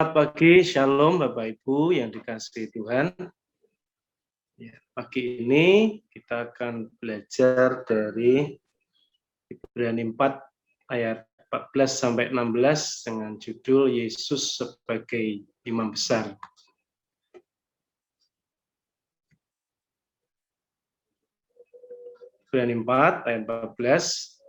Selamat pagi, Shalom Bapak Ibu yang dikasihi Tuhan. Ya, pagi ini kita akan belajar dari Ibrani 4 ayat 14 sampai 16 dengan judul Yesus sebagai Imam Besar. Ibrani 4 ayat 14.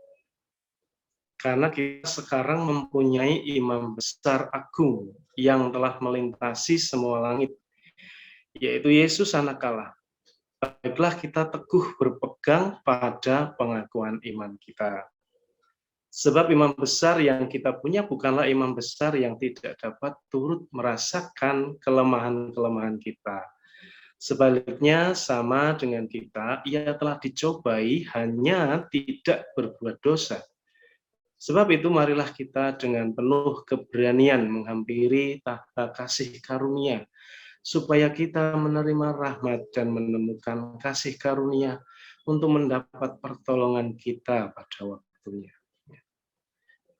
Karena kita sekarang mempunyai imam besar agung yang telah melintasi semua langit, yaitu Yesus Anak Allah. Baiklah kita teguh berpegang pada pengakuan iman kita. Sebab imam besar yang kita punya bukanlah imam besar yang tidak dapat turut merasakan kelemahan-kelemahan kita. Sebaliknya sama dengan kita, ia telah dicobai hanya tidak berbuat dosa. Sebab itu marilah kita dengan penuh keberanian menghampiri tahta kasih karunia, supaya kita menerima rahmat dan menemukan kasih karunia untuk mendapat pertolongan kita pada waktunya.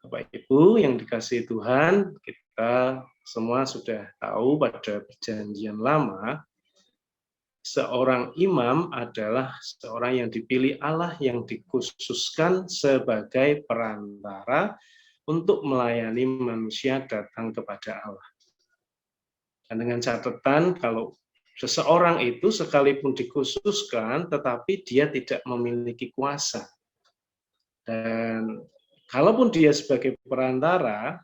Bapak Ibu yang dikasihi Tuhan, kita semua sudah tahu pada Perjanjian Lama, seorang imam adalah seorang yang dipilih Allah yang dikhususkan sebagai perantara untuk melayani manusia datang kepada Allah. Dan dengan catatan kalau seseorang itu sekalipun dikhususkan tetapi dia tidak memiliki kuasa. Dan kalaupun dia sebagai perantara,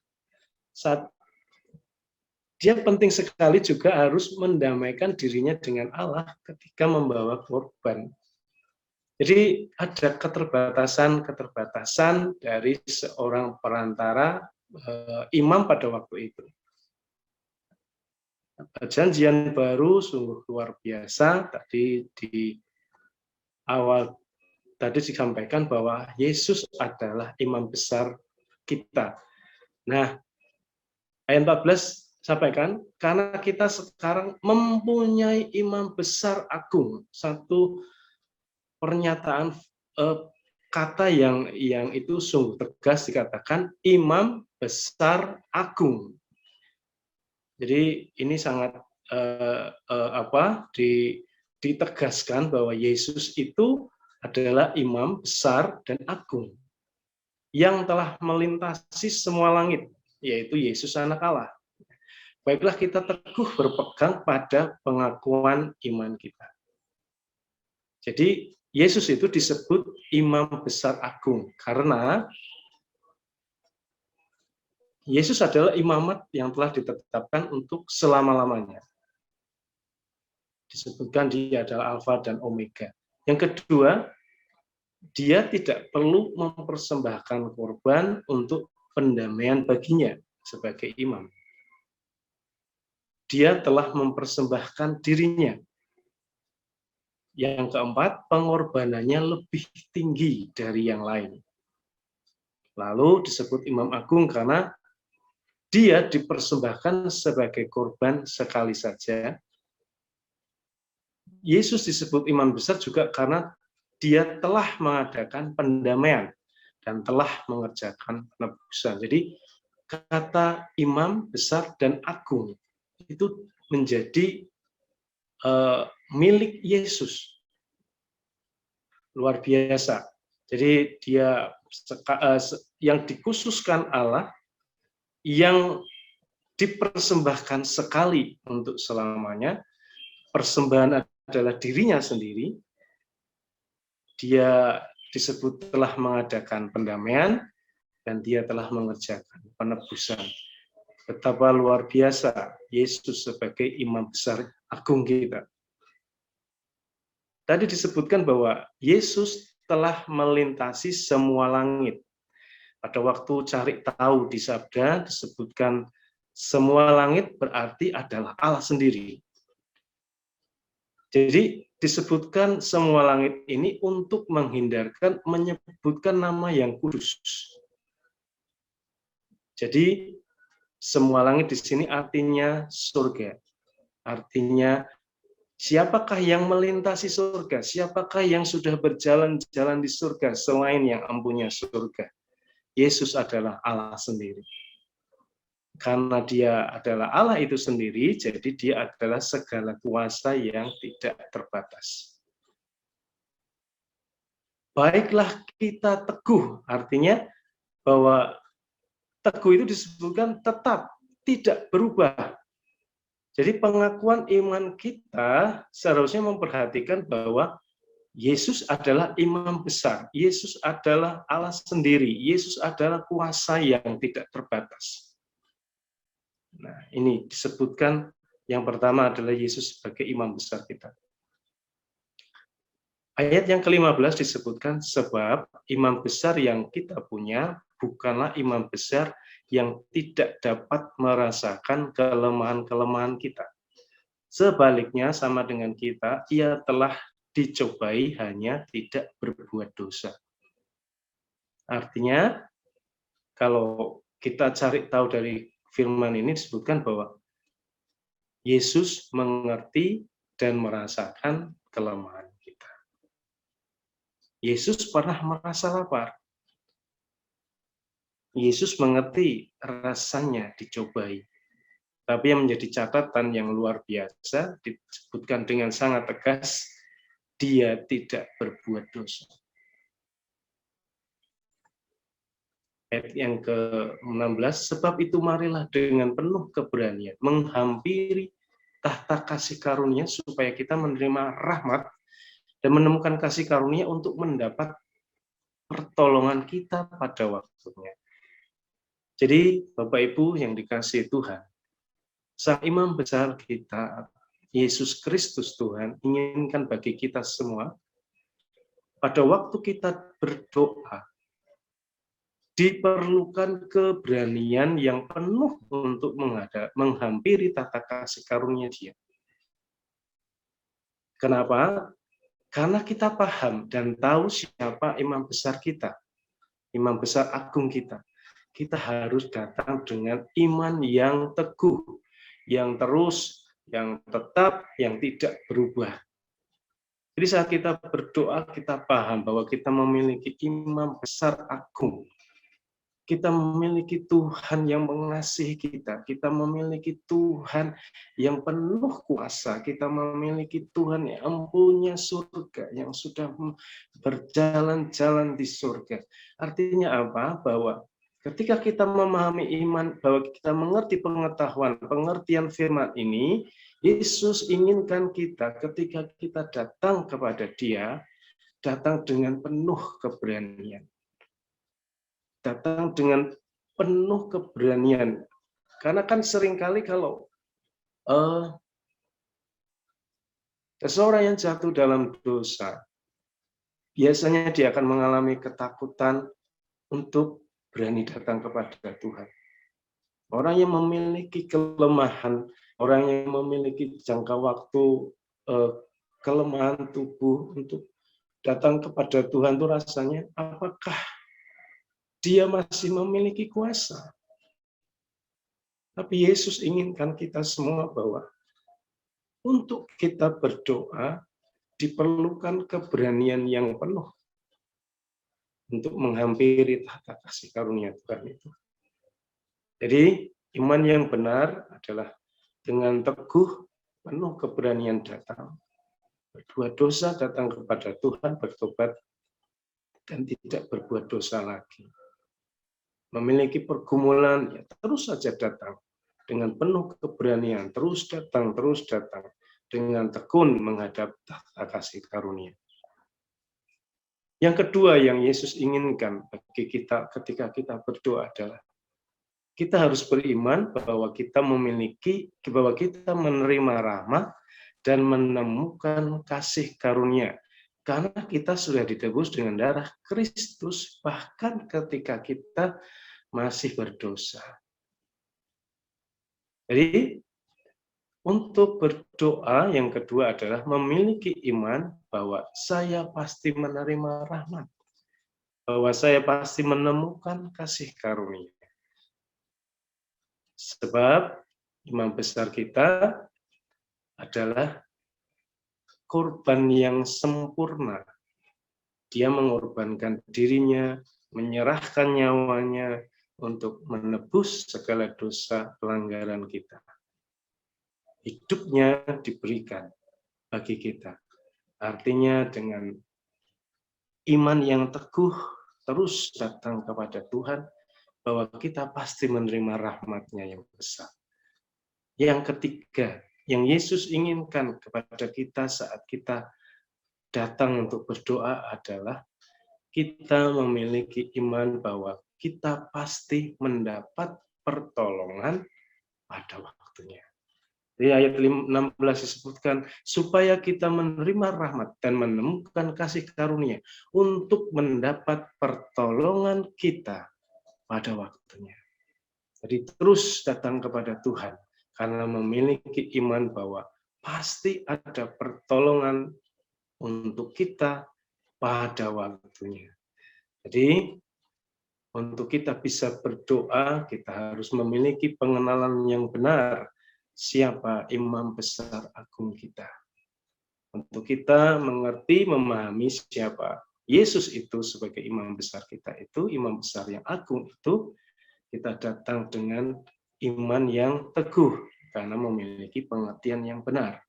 dia penting sekali juga harus mendamaikan dirinya dengan Allah ketika membawa korban. Jadi ada keterbatasan dari seorang perantara imam pada waktu itu. Perjanjian baru sungguh luar biasa. Tadi di awal tadi disampaikan bahwa Yesus adalah imam besar kita. Nah, ayat 14 sampaikan, karena kita sekarang mempunyai imam besar agung. Satu pernyataan kata yang itu sungguh tegas dikatakan imam besar agung. Jadi ini sangat ditegaskan bahwa Yesus itu adalah imam besar dan agung yang telah melintasi semua langit, yaitu Yesus Anak Allah. Baiklah kita teguh berpegang pada pengakuan iman kita. Jadi Yesus itu disebut imam besar agung karena Yesus adalah imamat yang telah ditetapkan untuk selama-lamanya. Disebutkan dia adalah Alfa dan Omega. Yang kedua, dia tidak perlu mempersembahkan korban untuk pendamaian baginya sebagai imam. Dia telah mempersembahkan dirinya. Yang keempat, pengorbanannya lebih tinggi dari yang lain. Lalu disebut imam agung karena dia dipersembahkan sebagai korban sekali saja. Yesus disebut imam besar juga karena dia telah mengadakan pendamaian dan telah mengerjakan penebusan. Jadi kata imam besar dan agung itu menjadi milik Yesus. Luar biasa. Jadi dia yang dikhususkan Allah, yang dipersembahkan sekali untuk selamanya. Persembahan adalah dirinya sendiri. Dia disebut telah mengadakan pendamaian dan dia telah mengerjakan penebusan. Betapa luar biasa Yesus sebagai imam besar agung kita. Tadi disebutkan bahwa Yesus telah melintasi semua langit. Pada waktu cari tahu di Sabda disebutkan semua langit berarti adalah Allah sendiri. Jadi disebutkan semua langit ini untuk menyebutkan nama yang kudus. Jadi semua langit di sini artinya surga. Artinya siapakah yang melintasi surga? Siapakah yang sudah berjalan-jalan di surga selain yang empunya surga? Yesus adalah Allah sendiri. Karena dia adalah Allah itu sendiri, jadi dia adalah segala kuasa yang tidak terbatas. Baiklah kita teguh, artinya bahwa teguh itu disebutkan tetap, tidak berubah. Jadi pengakuan iman kita seharusnya memperhatikan bahwa Yesus adalah imam besar, Yesus adalah Allah sendiri, Yesus adalah kuasa yang tidak terbatas. Nah, ini disebutkan yang pertama adalah Yesus sebagai imam besar kita. Ayat yang ke-15 disebutkan sebab imam besar yang kita punya bukanlah imam besar yang tidak dapat merasakan kelemahan-kelemahan kita. Sebaliknya sama dengan kita, ia telah dicobai hanya tidak berbuat dosa. Artinya, kalau kita cari tahu dari firman ini disebutkan bahwa Yesus mengerti dan merasakan kelemahan kita. Yesus pernah merasa lapar. Yesus mengerti rasanya dicobai. Tapi yang menjadi catatan yang luar biasa, disebutkan dengan sangat tegas, dia tidak berbuat dosa. Ayat yang ke-16, sebab itu marilah dengan penuh keberanian menghampiri tahta kasih karunia supaya kita menerima rahmat dan menemukan kasih karunia untuk mendapat pertolongan kita pada waktunya. Jadi Bapak Ibu yang dikasihi Tuhan, Sang Imam Besar kita, Yesus Kristus Tuhan, inginkan bagi kita semua, pada waktu kita berdoa, diperlukan keberanian yang penuh untuk menghampiri tahta kasih karunia Dia. Kenapa? Karena kita paham dan tahu siapa imam besar kita, imam besar agung kita. Kita harus datang dengan iman yang teguh, yang terus, yang tetap, yang tidak berubah. Jadi saat kita berdoa, kita paham bahwa kita memiliki imam besar agung. Kita memiliki Tuhan yang mengasihi kita. Kita memiliki Tuhan yang penuh kuasa. Kita memiliki Tuhan yang punya surga, yang sudah berjalan-jalan di surga. Artinya apa? Bahwa ketika kita memahami iman, bahwa kita mengerti pengetahuan, pengertian firman ini, Yesus inginkan kita ketika kita datang kepada Dia, datang dengan penuh keberanian. Datang dengan penuh keberanian. Karena kan seringkali kalau seseorang yang jatuh dalam dosa, biasanya dia akan mengalami ketakutan untuk berani datang kepada Tuhan. Orang yang memiliki kelemahan, orang yang memiliki jangka waktu kelemahan tubuh untuk datang kepada Tuhan itu rasanya, apakah dia masih memiliki kuasa? Tapi Yesus inginkan kita semua bahwa untuk kita berdoa diperlukan keberanian yang penuh untuk menghampiri tahta kasih karunia Tuhan itu. Jadi iman yang benar adalah dengan teguh, penuh keberanian datang, berbuat dosa, datang kepada Tuhan, bertobat, dan tidak berbuat dosa lagi. Memiliki pergumulan, ya terus saja datang. Dengan penuh keberanian, terus datang dengan tekun menghadap tahta kasih karunia. Yang kedua yang Yesus inginkan bagi kita ketika kita berdoa adalah kita harus beriman bahwa kita menerima rahmat dan menemukan kasih karunia. Karena kita sudah ditebus dengan darah Kristus bahkan ketika kita masih berdosa. Jadi untuk berdoa yang kedua adalah memiliki iman bahwa saya pasti menerima rahmat. Bahwa saya pasti menemukan kasih karunia. Sebab imam besar kita adalah korban yang sempurna. Dia mengorbankan dirinya, menyerahkan nyawanya untuk menebus segala dosa pelanggaran kita. Hidupnya diberikan bagi kita. Artinya dengan iman yang teguh terus datang kepada Tuhan, bahwa kita pasti menerima rahmat-Nya yang besar. Yang ketiga, yang Yesus inginkan kepada kita saat kita datang untuk berdoa adalah kita memiliki iman bahwa kita pasti mendapat pertolongan pada waktunya. Di ayat 16 disebutkan, supaya kita menerima rahmat dan menemukan kasih karunia untuk mendapat pertolongan kita pada waktunya. Jadi terus datang kepada Tuhan, karena memiliki iman bahwa pasti ada pertolongan untuk kita pada waktunya. Jadi untuk kita bisa berdoa, kita harus memiliki pengenalan yang benar siapa imam besar agung kita. Untuk kita mengerti, memahami siapa Yesus itu sebagai imam besar kita itu, imam besar yang agung itu, kita datang dengan iman yang teguh karena memiliki pengertian yang benar.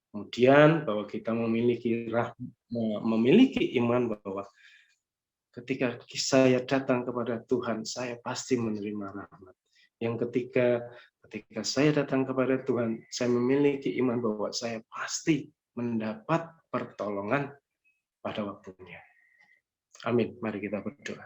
Kemudian bahwa kita memiliki iman bahwa ketika saya datang kepada Tuhan, saya pasti menerima rahmat. Yang ketika saya datang kepada Tuhan, saya memiliki iman bahwa saya pasti mendapat pertolongan pada waktunya. Amin. Mari kita berdoa.